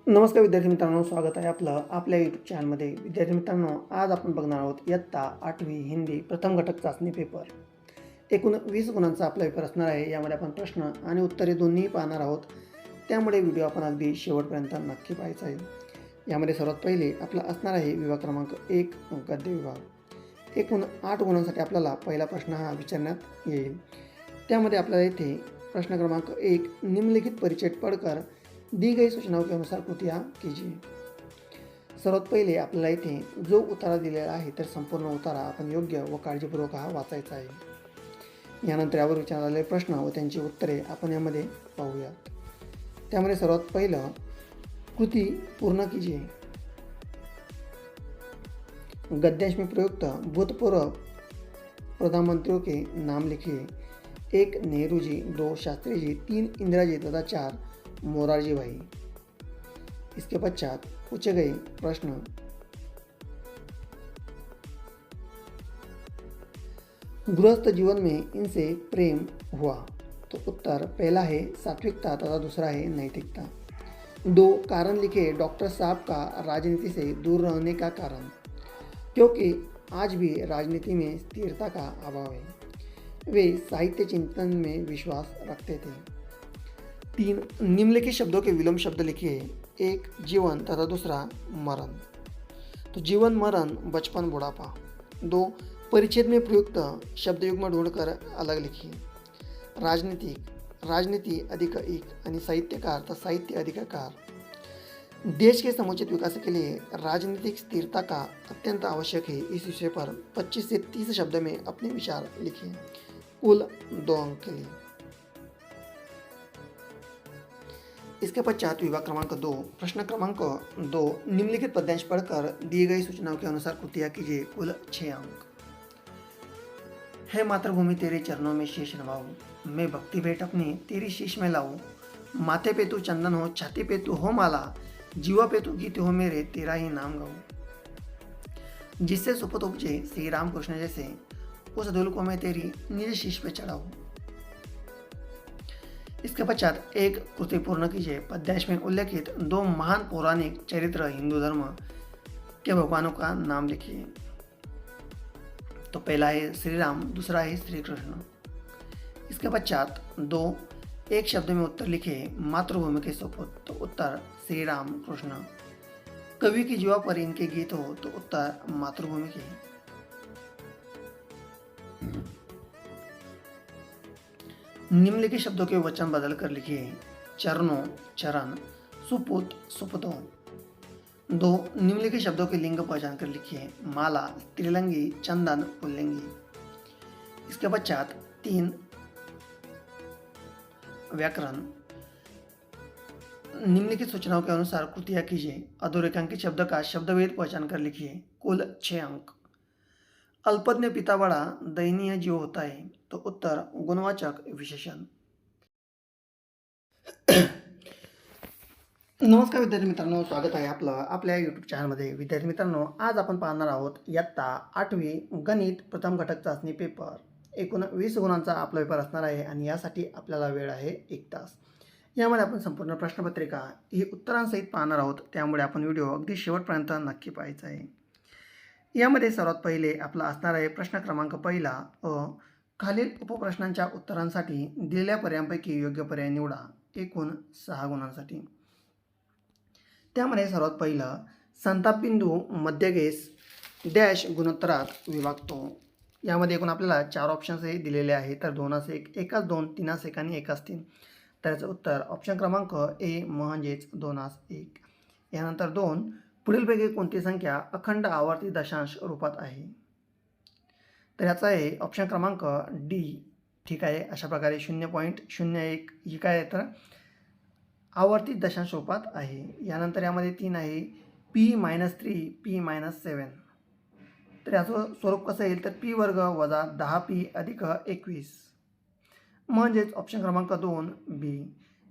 नमस्कार विद्यार्थी मित्रांनो, स्वागत आहे आपलं आपल्या यूट्यूब चॅनलमध्ये. विद्यार्थी मित्रांनो, आज आपण बघणार आहोत इयत्ता 8वी हिंदी प्रथम घटक चाचणी पेपर. एकूण 20 गुणांचा आपला पेपर असणार आहे. यामध्ये आपण प्रश्न आणि उत्तरे दोन्ही पाहणार आहोत, त्यामुळे व्हिडिओ आपण अगदी शेवटपर्यंत नक्की पाहायचा आहे. यामध्ये सर्वात पहिले आपला असणार आहे विभाग क्रमांक 1 गद्य विभाग. एकूण 8 गुणांसाठी आपल्याला पहिला प्रश्न हा विचारण्यात येईल. त्यामध्ये आपल्याला येथे प्रश्न क्रमांक 1, निम्नलिखित परिचय पढ़कर दी गई सूचनाओं के अनुसार कृतियाँ कीजिए. सर्वात पहिले आपल्याला इथे जो उतारा दिलेला आहे तर संपूर्ण उतारा आपण योग्य व काळजीपूर्वक हा वाचायचा आहे. यानंतर यावर विचारलेले प्रश्न व त्यांची उत्तरे आपण यामध्ये पाहूयात. त्यामध्ये सर्वात पहिलं, कृति पूर्ण कीजिए. गद्यांश में प्रयुक्त भूतपूर्व प्रधानमंत्रियों के नाम लिखिए. 1 नेहरू जी, 2 शास्त्री जी, 3 इंदिरा जी तथा 4 मोरारजी भाई. इसके पश्चात पूछे गए प्रश्न, गृहस्थ जीवन में इनसे प्रेम हुआ. तो उत्तर पहला है सात्विकता तथा दूसरा है नैतिकता. 2 कारण लिखे डॉक्टर साहब का राजनीति से दूर रहने का कारण, क्योंकि आज भी राजनीति में स्थिरता का अभाव है. वे साहित्य चिंतन में विश्वास रखते थे. 3 निम्नलिखित शब्दों के विलोम शब्द लिखिए. 1 जीवन तथा दूसरा मरण. तो जीवन, मरण, बचपन, बुढ़ापा. 2 परिच्छेद में प्रयुक्त शब्द युग्म ढूंढकर अलग लिखिए. राजनीतिक, राजनीति अधिक एक आणि साहित्यकार तर साहित्य अधिकार. देश के समुचित विकास के लिए राजनीतिक स्थिरता का अत्यंत आवश्यक है. इस विषय पर 25 से 30 शब्द में अपने विचार लिखिए, कुल 2 अंक के लिए. इसके पश्चात विभाग क्रमांक 2, प्रश्न क्रमांक 2, निम्नलिखित पद्यांश पढ़कर दिए गई सूचनाओं के अनुसार कृतियाँ कीजिए, कुल 6 अंक. है मातृभूमि तेरे चरणों में शीश नवाऊं, मैं भक्ति भेंट अपनी तेरी शीश में लाऊं. माथे पे तू चंदन हो, छाती पे तू हो माला, जीवा पे तू गीत हो मेरे, तेरा ही नाम गाऊं. जिससे सुपुत उपजे श्री राम कृष्ण जैसे, उस धूल को मैं तेरी निज शीश पे चढ़ाऊं. इसके पश्चात एक कृति पूर्ण कीजिए. पद्यांश में उल्लेखित 2 महान पौराणिक चरित्र हिंदू धर्म के भगवानों का नाम लिखिए. तो पहला है श्री राम, दूसरा है श्री कृष्ण. इसके पश्चात 2 एक शब्द में उत्तर लिखिए. मातृभूमि के सुपुत्र, तो उत्तर श्री राम कृष्ण. कवि की जीवा पर इनके गीत हो, तो उत्तर मातृभूमि की. निम्नलिखित शब्दों के वचन बदलकर लिखिए. चरणों, चरण, सुपुत, सुपुतों. 2 निम्नलिखित शब्दों के लिंग पहचान कर लिखिए. माला स्त्रीलिंगी, चंदन पुल्लिंगी. इसके पश्चात 3 व्याकरण. निम्नलिखित सूचनाओं के अनुसार कृतियाँ कीजिए. अधोरेखांकित शब्द का शब्दभेद पहचान कर लिखिए, कुल 6 अंक. अल्पज्ञ पिता बड़ा दयनीय जीव होता है, तो उत्तर गुणवाचक विशेषण. नमस्कार विद्यार्थी मित्रांनो, स्वागत आहे आपलं आपल्या यूट्यूब चॅनलमध्ये. विद्यार्थी मित्रांनो, आज आपण पाहणार आहोत इयत्ता 8वी गणित प्रथम घटक चाचणी पेपर. एकूण 20 गुणांचा आपला पेपर असणार आहे आणि यासाठी आपल्याला वेळ आहे 1 तास. यामध्ये आपण संपूर्ण प्रश्नपत्रिका ही उत्तरांसहित पाहणार आहोत, त्यामुळे आपण व्हिडिओ अगदी शेवटपर्यंत नक्की पाहायचा आहे. यामध्ये सर्वात पहिले आपला असणार आहे प्रश्न क्रमांक पहिला. खालील उपप्रश्नांच्या उत्तरांसाठी दिलेल्या पर्यायांपैकी योग्य पर्याय निवडा. एकूण 6 गुणांसाठी. त्यामध्ये सर्वात पहिलं, संताप बिंदू मध्यगेस डॅश गुणोत्तरात विभागतो. यामध्ये एकूण आपल्याला 4 ऑप्शन्स दिलेले आहेत, तर 2-1, 1-2, 3-1 आणि 1-3. तर याचं उत्तर ऑप्शन क्रमांक ए म्हणजेच 2-1. यानंतर 2, पुढीलपैकी कोणती संख्या अखंड आवर्ती दशांश रूपात आहे. तर याचा आहे ऑप्शन क्रमांक डी. ठीक आहे, अशा प्रकारे 0.01 ही काय आहे तर आवर्ती दशांश रूपात आहे. यानंतर यामध्ये 3 आहे p-3 p-7. तर याचं स्वरूप कसं येईल तर p वर्ग वजा 10p अधिक 21 म्हणजेच ऑप्शन क्रमांक 2 बी.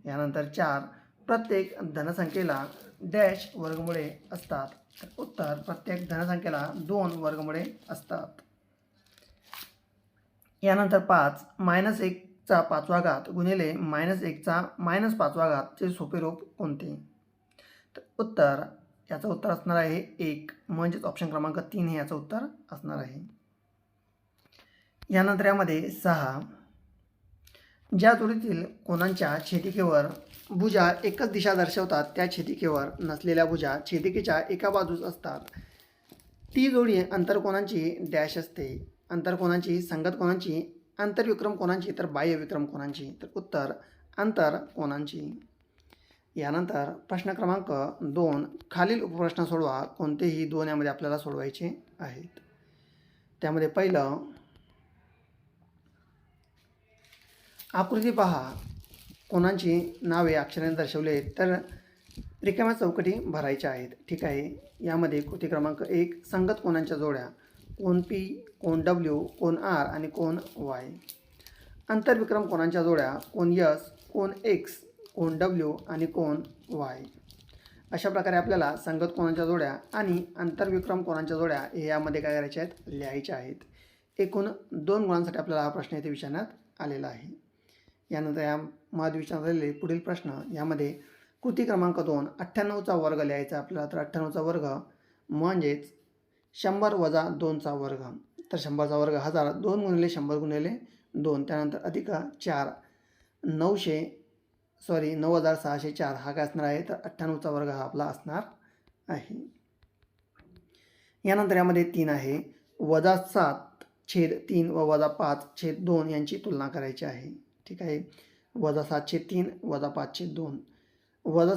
यानंतर 4, प्रत्येक धनसंख्येला डॅश वर्गमुळे असतात. तर उत्तर प्रत्येक धनसंख्येला 2 वर्गमुळे असतात. यानंतर 5, -1 चा 5वा घात गुणिले -1 चा -5वा घात चे सोपे रूप कोणते. तर उत्तर याचं उत्तर असणार आहे 1, म्हणजेच ऑप्शन क्रमांक 3 हे याचं उत्तर असणार आहे. यानंतर यामध्ये 6, ज्या जोडीतील कोणांच्या छेदिकेवर भुजा एकच दिशा दर्शवतात त्या छेदिकेवर नसलेल्या भुजा छेदिकेच्या एका बाजूस असतात, ती जोडी अंतरकोनांची डॅश असते. अंतरकोनांची, संगत कोनांची, आंतरविक्रम कोनांची तर बाह्य विक्रम कोनांची. तर उत्तर आंतरकोनांची. यानंतर प्रश्न क्रमांक 2, खालील उपप्रश्न सोडवा. कोणतेही 2 यामध्ये आपल्याला सोडवायचे आहेत. त्यामध्ये पहिलं, आकृती पहा. कोणाची नावे अक्षराने दर्शवले तर रिकाम्या चौकटी भरायच्या आहेत. ठीक आहे. यामध्ये कृती क्रमांक 1, संगत कोनांच्या जोड्या. कोन P, कोन W, कोन R आणि कोन Y. आंतरविक्रम कोनांच्या जोड्या. कोन S, कोन X, कोन W आणि कोन Y. अशा प्रकारे आपल्याला संगत कोनांच्या जोड्या आणि आंतरविक्रम कोनांच्या जोड्या हे यामध्ये काय करायच्या आहेत, लिहायच्या आहेत. एकूण 2 गुणांसाठी आपल्याला हा प्रश्न इथे विचारण्यात आलेला आहे. यानंतर यामध्ये विचारलेले पुढील प्रश्न. यामध्ये कृती क्रमांक 2, 98चा वर्ग लिहायचा आपल्याला. तर 98चा वर्ग म्हणजेच 100 वजा 2चा वर्ग. तर 100चा वर्ग 1000, 2 गुणिले 100 गुणिले 2, त्यानंतर अधिक 4, 9604 हा काय असणार आहे, तर 98चा वर्ग हा आपला असणार आहे. यानंतर यामध्ये 3 आहे, वजा 7/3 व वजा 5/2 यांची तुलना करायची आहे. ठीक आहे. वजा 7/3 वजा 5/2, वजा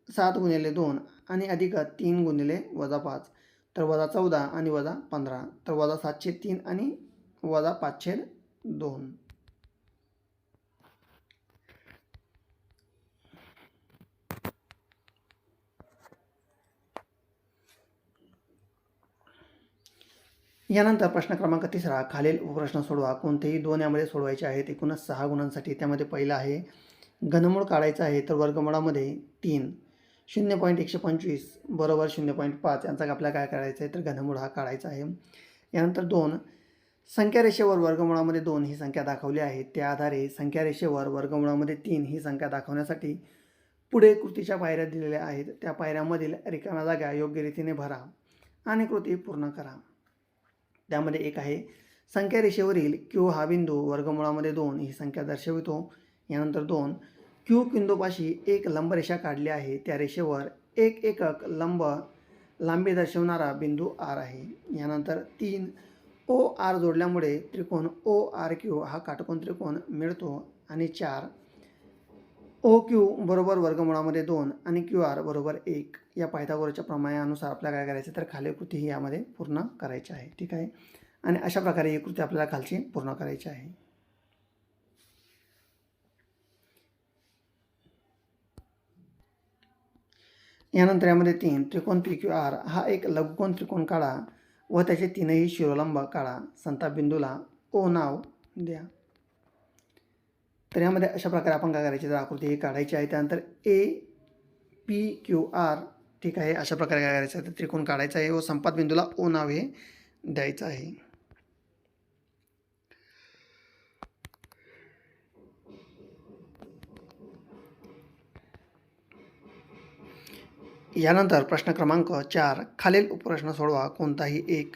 7 गुणिले 2 आणि अधिक 3 गुणिले वजा 5, तर वजा 14 आणि वजा 15, तर वजा 7/3 आणि वजा 5/2. यानंतर प्रश्न क्रमांक 3, खालील उपप्रश्न सोडवा. कोणतेही 2 यामध्ये सोडवायचे आहेत. एकूणच 6 गुणांसाठी. त्यामध्ये पहिला आहे, घनमूळ काढायचा आहे. तर वर्गमूळामध्ये 3, 0.125 बरोबर 0.5 यांचा आपल्याला काय करायचं आहे, तर घनमूळ हा काढायचा आहे. यानंतर 2, संख्या रेषेवर वर्गमूळामध्ये 2 ही संख्या दाखवली आहे. त्या आधारे संख्या रेषेवर वर्गमूळामध्ये 3 ही संख्या दाखवण्यासाठी पुढे कृतीच्या पायऱ्या दिलेल्या आहेत. त्या पायऱ्यामधील रिकाम्या जागा योग्य रीतीने भरा आणि कृती पूर्ण करा. त्यामध्ये एक आहे, संख्या रेषेवरील Q हा बिंदू वर्गमूळामध्ये 2 ही संख्या दर्शवितो. यानंतर 2, Q बिंदूपाशी एक लंबरेषा काढली आहे. त्या रेषेवर एक एकक लांबी दर्शवणारा बिंदू R आहे. यानंतर 3, OR जोडल्यामुळे त्रिकोण ORQ हा काटकोन त्रिकोण मिळतो. आणि 4, OQ बरोबर वर्गमूळामध्ये 2 आणि QR बरोबर 1 या पायथागोरसच्या प्रमेयानुसार आपल्याला काय करायचं, तर खालील कृती ही यामध्ये पूर्ण करायची आहे. ठीक आहे. आणि अशा प्रकारे ही कृती आपल्याला खालची पूर्ण करायची आहे. यानंतर यामध्ये 3, त्रिकोण PQR हा एक लघुकोन त्रिकोण काढा व त्याचे 3ही शिरोलंब काढा. संताप बिंदूला O नाव द्या. तर यामध्ये अशा प्रकारे आपण काय करायचे, तर आकृती ही काढायची आहे. त्यानंतर APQR, ठीक आहे, अशा प्रकारे काय करायचं आहे, तर त्रिकोण काढायचा आहे व संपात बिंदूला O नाव हे द्यायचं आहे. यानंतर प्रश्न क्रमांक 4, खालील उपप्रश्न सोडवा. कोणताही एक.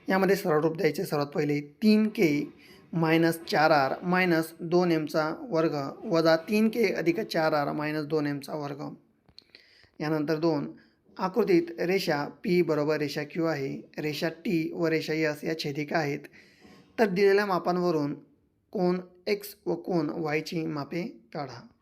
यामध्ये सरळ रूप द्यायचे. सर्वात पहिले, 3K - 4R - 2Mचा वर्ग वजा 3K अधिक 4R - 2Mचा वर्ग. यानंतर 2, आकृतीत रेषा P बरोबर रेषा Q आहे. रेषा T व रेषा S या छेदिका आहेत. तर दिलेल्या मापांवरून कोन X व कोन Y ची मापे काढा.